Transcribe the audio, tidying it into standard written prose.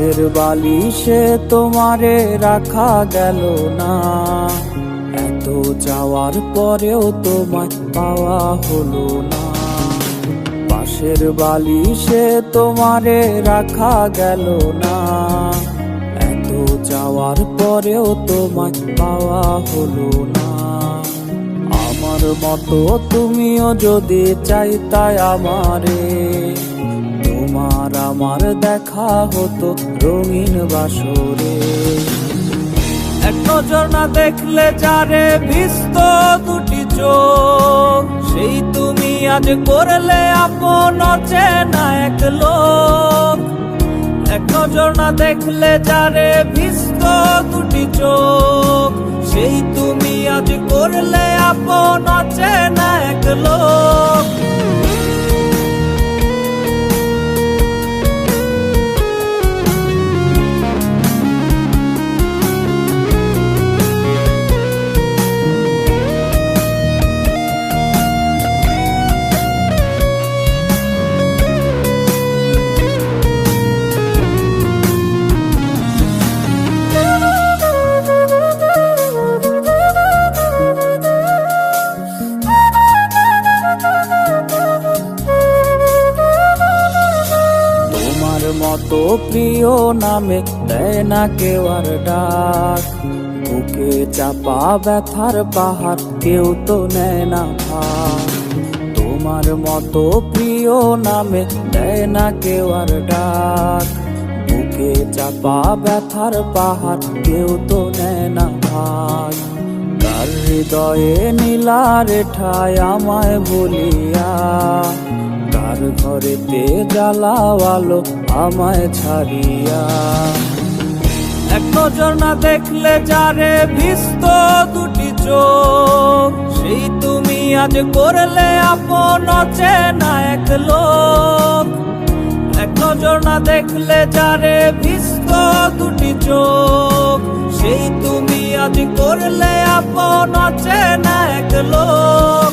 পাশের বালিশে তোমারে রাখা গেল না, এত চাওয়ার পরেও তোমায় পাওয়া হলো না। পাশের বালিশে তোমারে রাখা গেল না, এত চাওয়ার পরেও তোমায় পাওয়া হলো না। আমার মতো তুমিও যদি চাইতাই আমারে, তোমার আমার দেখা হতো রঙিন বাসরে। এক নজর না দেখলে যারে ভিজত দুটি চোখ, সেই তুমি আজ করলে আপন অচেনা এক লোক। এক নজর না দেখলে যারে ভিজত দুটি চোখ, সেই তুমি আজ করলে আপন অচেনা এক লোক। মতো প্রিয় নামে দেয় না কেউ আর ডাক, বুকে চাপা ব্যথার পাহাড় কেউ তো নেয় না ভাগ। তোমার মতো প্রিয় নামে দেয় না কেউ আর ডাক, বুকে চাপা ব্যথার পাহাড় কেউ তো নেয় না ভাগ। তার হৃদয়ে নীলারে ঠায় আমায় বলিয়া, কার ঘরেতে জ্বালাওয়ালো আমায় ছাড়িয়া। এক নজর না দেখলে যারে ভিজত দুটি চোখ, সেই তুমি আজ করলে আপন অচেনা এক লোক। এক নজর না দেখলে যারে ভিজত দুটি চোখ, সেই তুমি আজ করলে আপন অচেনা এক লোক।